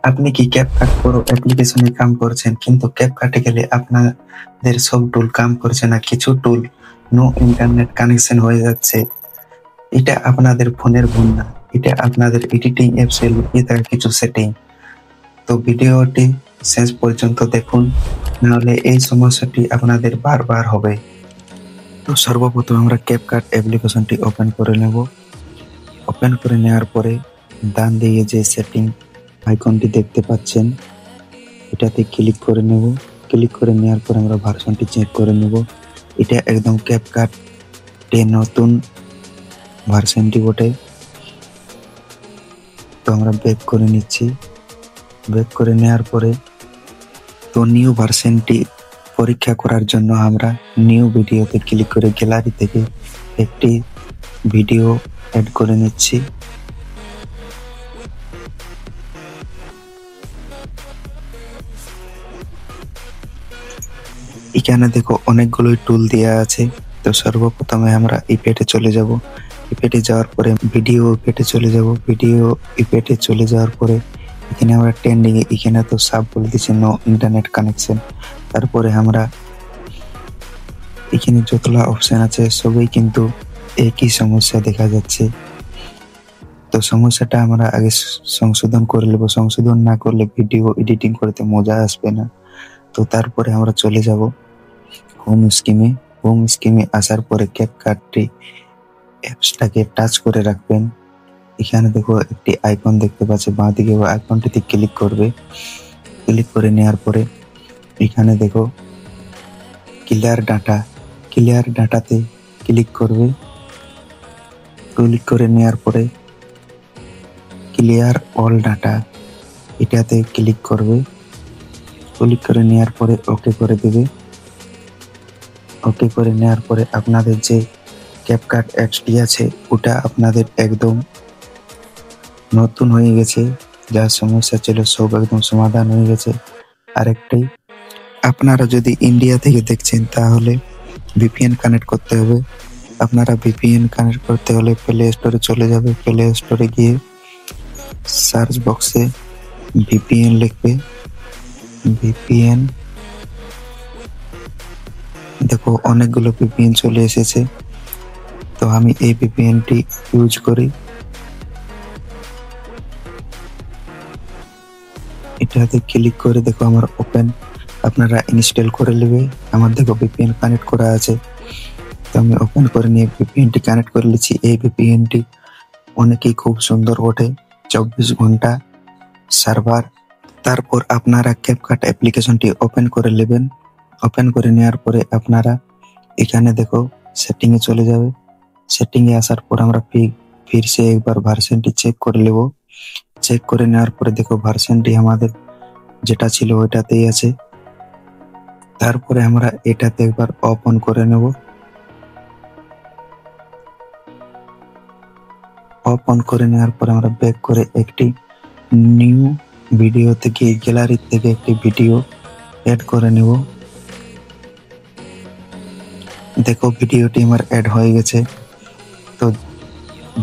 আপনি কি CapCut pro অ্যাপ্লিকেশনে কাম করছেন, কিন্তু ক্যাপকাটে গেলে আপনাদের সব টুল কাম করছে না, কিছু টুল নো ইন্টারনেট কানেকশন হয়ে যাচ্ছে। এটা আপনাদের ফোনের ভুল না, এটা আপনাদের এডিটিং অ্যাপসে লুকিয়ে থাকা কিছু সেটিং। তো ভিডিওটি শেষ পর্যন্ত দেখুন, নাহলে এই সমস্যাটি আপনাদের বারবার হবে। তো সর্বপ্রথম আমরা ক্যাপকাট অ্যাপ্লিকেশনটি ওপেন করে নেব। ওপেন করে নেওয়ার পরে ডান দিকে যে সেটিং আইকনটি দেখতে পাচ্ছেন, এটাতে ক্লিক করে নেব। ক্লিক করে নেওয়ার পরে আমরা ভার্সনটি চেক করে নেব। এটা একদম ক্যাপকাট 10 নতুন ভার্সনটি বটে। তো আমরা ব্যাক করে নিচ্ছি। ব্যাক করে নেওয়ার পরে তো নিউ ভার্সনটি পরীক্ষা করার জন্য আমরা নিউ ভিডিওতে ক্লিক করে গ্যালারি থেকে একটি ভিডিও অ্যাড করে নিচ্ছি। এখানে দেখো অনেকগুলোই টুল দেওয়া আছে। তো সর্বপ্রথমে আমরা ইফেক্টে চলে যাব। ইফেক্টে যাওয়ার পরে ভিডিও ইফেক্টে চলে যাব। ভিডিও ইফেক্টে চলে যাওয়ার পরে এখানে আমরা ট্রেন্ডিং এখানে তো সব বলে দিচ্ছি নো ইন্টারনেট কানেকশন। তারপরে আমরা এখানে যতলা অপশন আছে সবই কিন্তু একই সমস্যা দেখা যাচ্ছে। তো সমস্যাটা আমরা আগে সংশোধন করে নেব। সংশোধন না করলে ভিডিও এডিটিং করতে মজা আসবে না। তো তারপরে আমরা চলে যাব হোম স্ক্রিনে। হোম স্ক্রিনে আসার পরে ক্যাপকাটটি অ্যাপসটাকে টাচ করে রাখবেন। এখানে দেখো একটি আইকন দেখতে পাচ্ছে বাঁ দিকে, ওই আইকনটিতে ক্লিক করবে। ক্লিক করে নেওয়ার পরে এখানে দেখো ক্লিয়ার ডাটা, ক্লিয়ার ডাটাতে ক্লিক করবে। ক্লিক করে নেওয়ার পরে ক্লিয়ার অল ডাটা এটাতে ক্লিক করবে। ক্লিক করে নেওয়ার পরে ওকে করে দেবে। ওকে করে নেওয়ার পরে আপনাদের যে ক্যাপকাট অ্যাপসটি আছে ওটা আপনাদের একদম নতুন হয়ে গেছে। যা সমস্যা ছিল সব একদম সমাধান হয়ে গেছে। আরেকটাই, আপনারা যদি ইন্ডিয়া থেকে দেখছেন তাহলে ভিপিএন কানেক্ট করতে হবে। আপনারা ভিপিএন কানেক্ট করতে হলে প্লে স্টোরে চলে যাবে। প্লে স্টোরে গিয়ে সার্চ বক্সে ভিপিএন লিখবে। ভিপিএন, দেখো অনেকগুলো ভিপিএন চলে এসেছে। তো আমি এই ভিপিএনটি ইউজ করি। এটাতে ক্লিক করে দেখো আমার ওপেন, আপনারা ইনস্টল করে নেবে। আমার দেখো ভিপিএন কানেক্ট করা আছে। তো আমি ওপেন করে নিয়ে ভিপিএনটি কানেক্ট করে নিচ্ছি। এই ভিপিএনটি অনেকেই খুব সুন্দর বটে, 24 ঘন্টা সার্ভার। তারপর আপনারা ক্যাপকাট অ্যাপ্লিকেশনটি ওপেন করে নেবেন। ওপেন করে নেওয়ার পরে আপনারা এখানে দেখো সেটিংয়ে চলে যাবে। সেটিংয়ে আসার পর আমরা ফিরসে একবার ভার্সনটি চেক করে নেব। চেক করে নেওয়ার পরে দেখো ভার্সনটি আমাদের যেটা ছিল ওইটাতেই আছে। তারপরে আমরা এটাতে একবার অফ অন করে নেব। অফ অন করে নেওয়ার পরে আমরা ব্যাক করে একটি নিউ ভিডিও থেকে গ্যালারি থেকে একটি ভিডিও অ্যাড করে নেব। দেখো ভিডিওটি আমার অ্যাড হয়ে গেছে। তো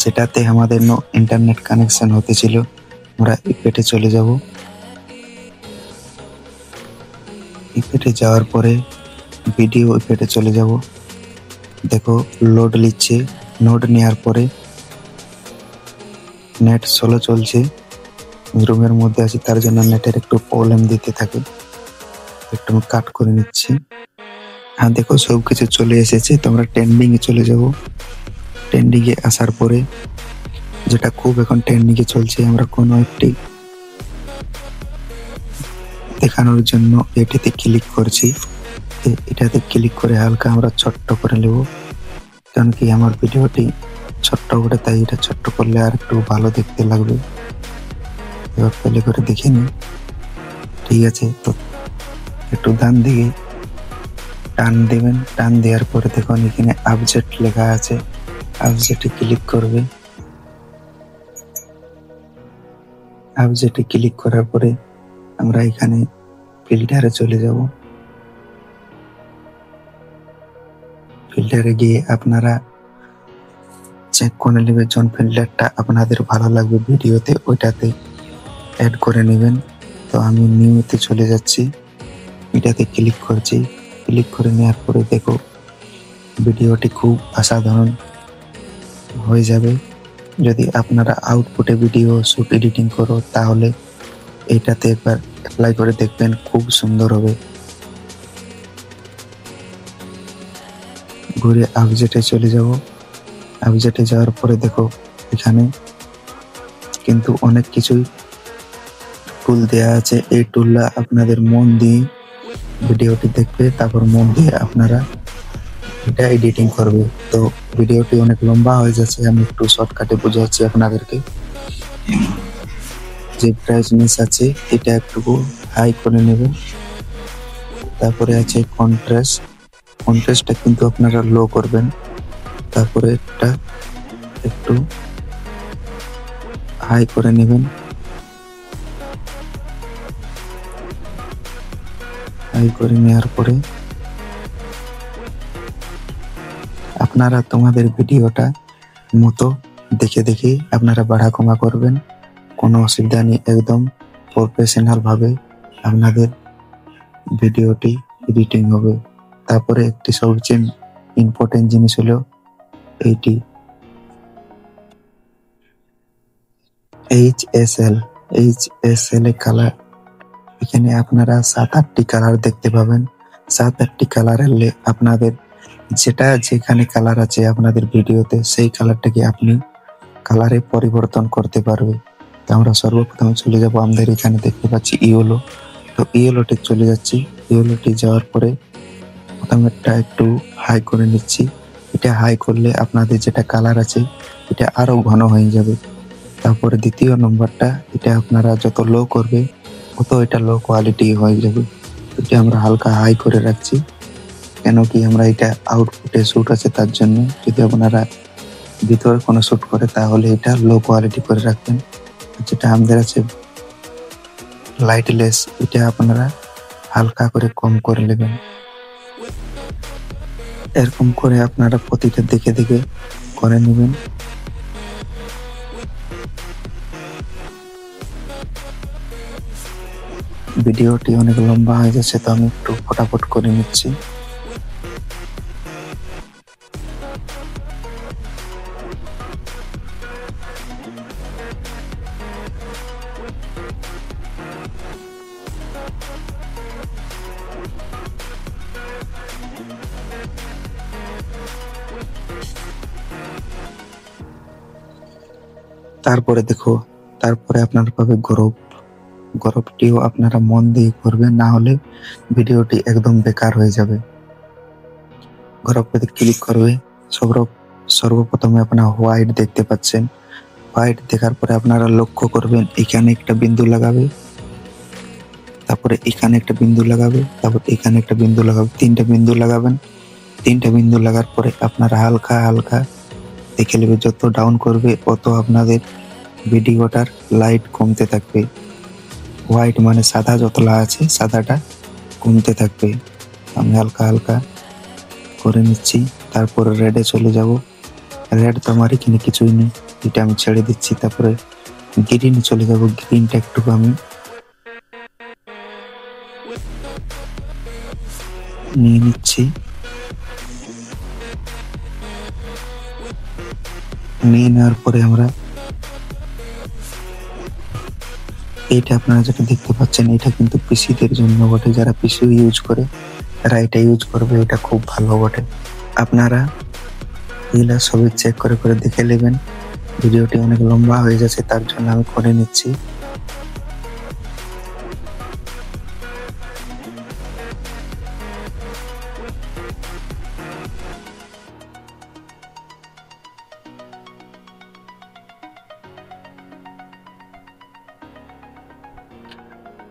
যেটাতে আমাদের নো ইন্টারনেট কানেকশন হতেছিল আমরা ইফেক্টে চলে যাব। ইফেক্টে যাওয়ার পরে ভিডিও ইফেক্টে চলে যাব। দেখো লোড নিচ্ছে। লোড নেওয়ার পরে নেট স্লো চলছে, রুমের মধ্যে আছি তার জন্য নেটের একটু প্রবলেম দিতে থাকে। একটু কাট করে নিচ্ছি। হ্যাঁ দেখো সবকিছু চলে এসেছে। তো আমরা ট্রেন্ডিং এ চলে যাব। ট্রেন্ডিং এ আসার পরে যেটা খুব এখন ট্রেন্ডিং এ চলছে, আমরা কোনো একটি দেখানোর জন্য এটাতে ক্লিক করছি। এটাতে ক্লিক করে হালকা আমরা ছোট্ট করে নেব, কারণ কি আমার ভিডিওটি ছোট্ট করে, তাই এটা ছোট্ট করলে আর একটু ভালো দেখতে লাগবে। এবার প্লে করে দেখে নি। ঠিক আছে, তো একটু ডান দিকে টান দেবেন। টান দেওয়ার পরে দেখুন এখানে আপডেট লেখা আছে, আপডেটে ক্লিক করবে। আপডেটে ক্লিক করার পরে আমরা এখানে ফিল্টারে চলে যাব। ফিল্টারে গিয়ে আপনারা চেক করে নেবে কোন ফিল্টারটা আপনাদের ভালো লাগবে ভিডিওতে, ওইটাতে অ্যাড করে নেবেন। তো আমি নিউতে চলে যাচ্ছি, এটাতে ক্লিক করছি। ক্লিক করে নেওয়ার পরে দেখো ভিডিওটি খুব অসাধারণ হয়ে যাবে। যদি আপনারা আউটপুটে ভিডিও শুট এডিটিং করো তাহলে এটাতে একবার অ্যাপ্লাই করে দেখবেন, খুব সুন্দর হবে। ঘুরে অবজেক্টে চলে যাব। অবজেক্টে যাওয়ার পরে দেখো এখানে কিন্তু অনেক কিছুই টুল দেয়া আছে। এই টুলটা আপনাদের মন দিয়ে ভিডিওটি দেখবে, তারপর মন দিয়ে আপনারা এটা এডিটিং করবে। তো ভিডিওটি অনেক লম্বা হয়ে যাচ্ছে, আমি একটু শর্টকাটে বোঝাচ্ছি আপনাদেরকে। যে ব্রাইটনেস আছে এটা একটু হাই করে নেবেন। তারপরে আছে কন্ট্রাস্ট, কন্ট্রাস্টটা কিন্তু আপনারা লো করবেন। তারপরে এটা একটু হাই করে নেবেন। হাই করে নেওয়ার পরে আপনারা তোমাদের ভিডিওটা মতো দেখে দেখে আপনারা বাড়া কমা করবেন, কোনো অসুবিধা নেই। একদম প্রফেশনাল ভাবে আপনাদের ভিডিওটি এডিটিং হবে। তারপরে একটি সবচেয়ে ইম্পর্টেন্ট জিনিস হলো এইটি HSL। HSL এ কালার, এখানে আপনারা 7-8টি কালার দেখতে পাবেন। 7-8টি কালার এলে আপনাদের যেটা যেখানে কালার আছে আপনাদের ভিডিওতে সেই কালারটাকে আপনি কালারে পরিবর্তন করতে পারবে। তো আমরা সর্বপ্রথমে চলে যাব, আমাদের এখানে দেখতে পাচ্ছি ইয়েলো। তো ইয়েলোতে চলে যাচ্ছি। ইয়েলোতে যাওয়ার পরে প্রথমেরটা একটু হাই করে নিচ্ছি। এটা হাই করলে আপনাদের যেটা কালার আছে এটা আরো ঘন হয়ে যাবে। তারপরে দ্বিতীয় নম্বরটা, এটা আপনারা যত লো করবে তত এটা লো কোয়ালিটি হয়ে যাবে। এটা আমরা হালকা হাই করে রাখছি, কেন কি আমরা এটা আউটপুটে শুট আছে তার জন্য। যদি আপনারা ভিতরে কোনো শুট করে তাহলে এটা লো কোয়ালিটি করে রাখবেন। যেটা আমাদের আছে লাইটলেস, এটা আপনারা হালকা করে কম করে নেবেন। এরকম করে আপনারা প্রতিটা দেখে দেখে করে নেবেন। ভিডিওটি অনেক লম্বা হয়ে যাচ্ছে, তো আমি একটু ফটাফট করে নিচ্ছি। তারপরে দেখো, তারপরে আপনার পাবে গরব। গরবটিও আপনারা মন দিয়ে করবেন, না হলে ভিডিওটি একদম বেকার হয়ে যাবে। গরবটিতে ক্লিক করবে। সর্বপ্রথমে আপনারা হোয়াইট দেখতে পাচ্ছেন। হোয়াইট দেখার পরে আপনারা লক্ষ্য করবেন এখানে একটা বিন্দু লাগাবে, তারপরে এখানে একটা বিন্দু লাগাবে, তারপর এখানে একটা বিন্দু লাগাবে, 3টা বিন্দু লাগাবেন। 3টা বিন্দু লাগার পরে আপনারা হালকা হালকা দেখে নেবে, যত ডাউন করবে তত আপনাদের ভিডিওটার লাইট কমতে থাকবে। হোয়াইট মানে সাদা, যতলা আছে সাদাটা কমতে থাকবে। আমি হালকা হালকা করে নিচ্ছি। তারপরে রেডে চলে যাব। রেড তো আমার এখানে কিছুই নেই, এটা আমি ছেড়ে দিচ্ছি। তারপরে গ্রিনে চলে যাব। গ্রিনটা একটু আমি নিয়ে নিচ্ছি। নিয়ে নেওয়ার পরে আমরা এইটা আপনারা যেটা দেখতে পাচ্ছেন এটা কিন্তু পিসিদের জন্য বটে, যারা পিসি ইউজ করে তারা এটা ইউজ করবে, এটা খুব ভালো বটে। আপনারা এগুলা সবই চেক করে করে দেখে নেবেন। ভিডিওটি অনেক লম্বা হয়ে যাচ্ছে তার জন্য আমি করে নিচ্ছি।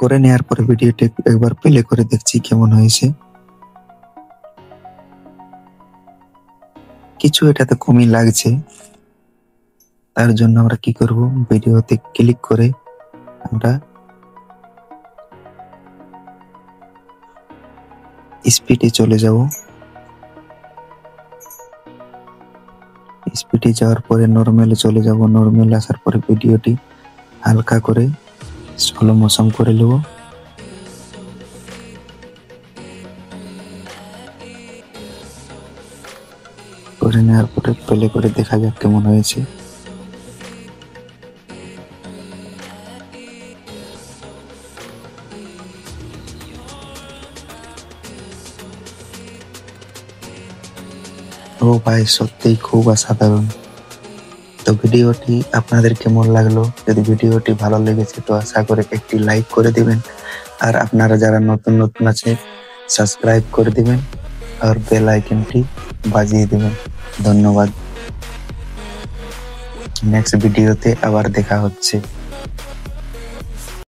করে নেওয়ার পরে ভিডিওটি একবার প্লে করে দেখছি কেমন হয়েছে। কিছু এটাতে কমই লাগছে, তার জন্য আমরা কি করব, ভিডিওতে ক্লিক করে আমরা স্পিডে চলে যাব। স্পিডে যাওয়ার পরে নরমালে চলে যাব। নরমাল আসার পরে ভিডিওটি হালকা করে স্লো মোশন করে নেব। করে নেওয়ার পরে প্লে করে দেখা যাক কেমন হয়েছে। ও ভাই, সত্যিই খুব অসাধারণ। তো ভিডিওটি আপনাদের কেমন লাগলো? যদি ভিডিওটি ভালো লেগেছে তো আশা করে একটি লাইক করে দিবেন, আর আপনারা যারা নতুন নতুন আছে সাবস্ক্রাইব করে দিবেন আর বেল আইকনটি বাজিয়ে দিবেন। ধন্যবাদ। নেক্সট ভিডিওতে আবার দেখা হচ্ছে।